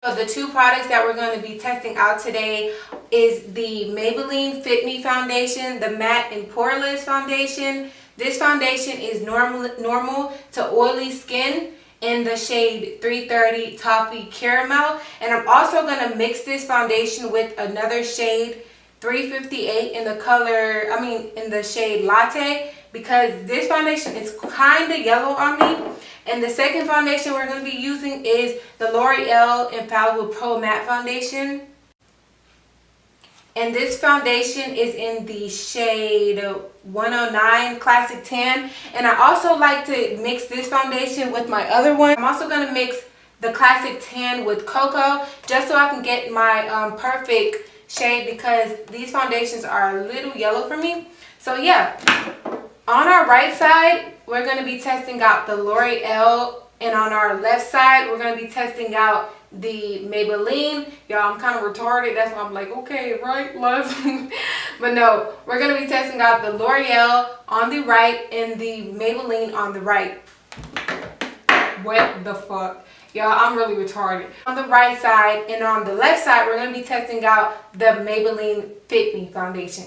So the two products that we're going to be testing out today is the Maybelline Fit Me foundation, the matte and poreless foundation. This foundation is normal to oily skin in the shade 330 Toffee Caramel. And I'm also going to mix this foundation with another shade 358 in the color, in the shade Latte, because this foundation is kind of yellow on me. And the second foundation we're going to be using is the L'Oreal Infallible Pro Matte Foundation. And this foundation is in the shade 109 Classic Tan. And I also like to mix this foundation with my other one. I'm also going to mix the Classic Tan with Cocoa just so I can get my perfect shade, because these foundations are a little yellow for me. So yeah, on our right side, we're going to be testing out the L'Oreal, and on our left side, we're going to be testing out the Maybelline. Y'all, I'm kind of retarded. That's why I'm like, okay, right, left. But no, we're going to be testing out the L'Oreal on the right and the Maybelline on the right. What the fuck? Y'all, I'm really retarded. On the right side and on the left side, we're going to be testing out the Maybelline Fit Me foundation.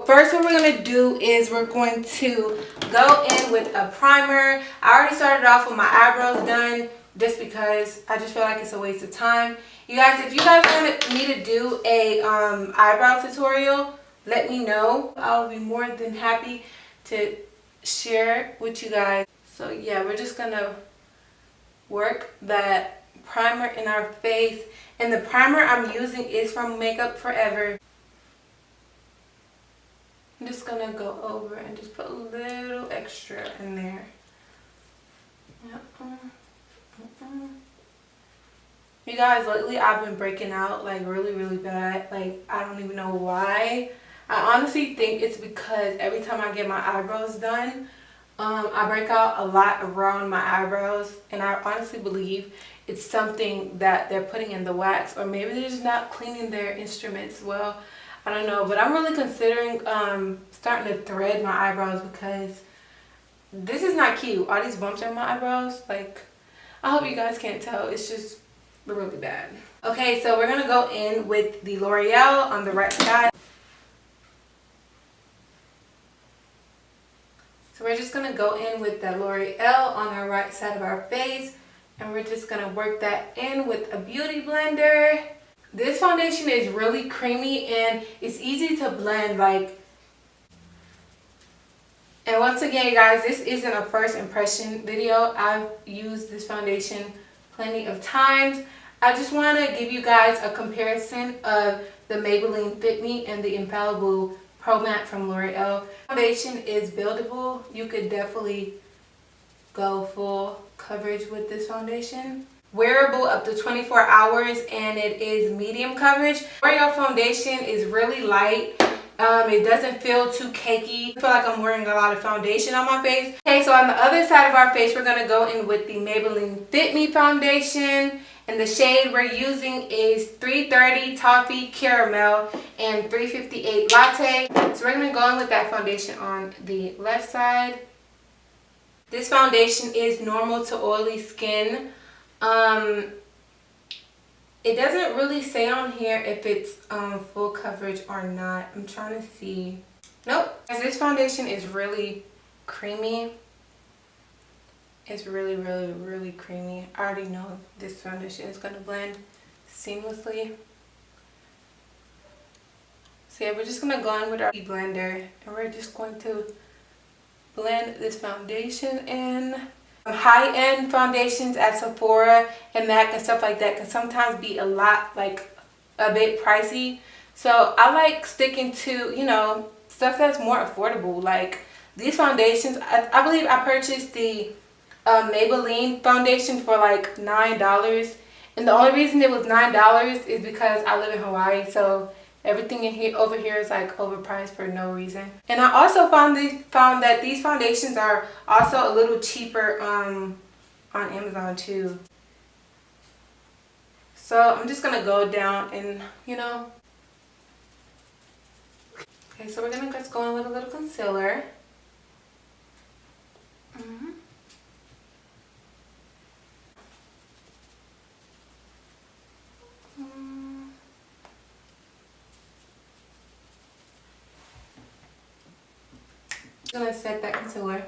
First, what we're going to do is we're going to go in with a primer. I already started off with my eyebrows done just because I just feel like it's a waste of time. You guys, if you guys want me to do a eyebrow tutorial, let me know. I'll be more than happy to share with you guys. So yeah, we're just going to work that primer in our face. And the primer I'm using is from Makeup Forever. I'm just gonna go over and just put a little extra in there. You guys, lately I've been breaking out like really bad. Like, I don't even know why. I honestly think it's because every time I get my eyebrows done, I break out a lot around my eyebrows, and I honestly believe it's something that they're putting in the wax, or maybe they're just not cleaning their instruments well. I don't know, but I'm really considering starting to thread my eyebrows, because this is not cute. All these bumps on my eyebrows, like, I hope you guys can't tell. It's just really bad. Okay, so we're going to go in with the L'Oreal on the right side. So we're just going to go in with the L'Oreal on our right side of our face, and we're just going to work that in with a beauty blender. This foundation is really creamy and it's easy to blend, like. And once again, guys, this isn't a first impression video. I've used this foundation plenty of times. I just want to give you guys a comparison of the Maybelline Fit Me and the Infallible Pro Matte from L'Oreal. Foundation is buildable. You could definitely go full coverage with this foundation. Wearable up to 24 hours, and it is medium coverage. L'Oreal foundation is really light. It doesn't feel too cakey. I feel like I'm wearing a lot of foundation on my face. Okay, so on the other side of our face, we're going to go in with the Maybelline Fit Me foundation. And the shade we're using is 330 Toffee Caramel and 358 Latte. So we're going to go in with that foundation on the left side. This foundation is normal to oily skin. It doesn't really say on here if it's full coverage or not. I'm trying to see. Nope. This foundation is really creamy. It's really creamy. I already know this foundation is going to blend seamlessly. So yeah, we're just going to go in with our blender, and we're just going to blend this foundation in. High-end foundations at Sephora and MAC and stuff like that can sometimes be a bit pricey. So I like sticking to, you know, stuff that's more affordable. Like these foundations, I believe I purchased the Maybelline foundation for like $9. And the only reason it was $9 is because I live in Hawaii. So everything in here over here is like overpriced for no reason. And I also found that these foundations are also a little cheaper on Amazon too. So I'm just gonna go down and, you know. Okay, so we're gonna just go in with a little concealer. I'm gonna set that concealer.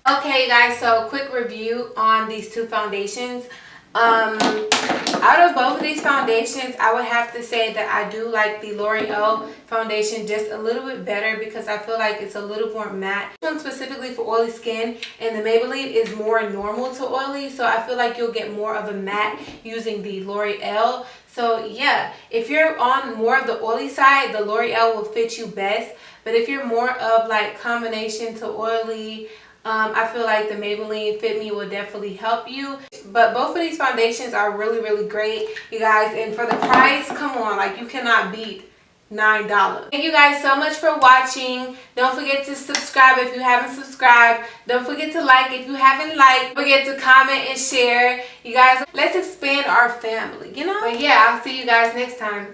Okay guys, so quick review on these two foundations. Out of both of these foundations, I would have to say that I do like the L'Oreal foundation just a little bit better because I feel like it's a little more matte. This one specifically for oily skin, and the Maybelline is more normal to oily, so I feel like you'll get more of a matte using the L'Oreal. So yeah, if you're on more of the oily side, the L'Oreal will fit you best. But if you're more of like combination to oily, I feel like the Maybelline Fit Me will definitely help you. But both of these foundations are really great, you guys. And for the price, come on, like you cannot beat $9. Thank you guys so much for watching. Don't forget to subscribe if you haven't subscribed. Don't forget to like if you haven't liked. Don't forget to comment and share. You guys, let's expand our family, you know? But yeah, I'll see you guys next time.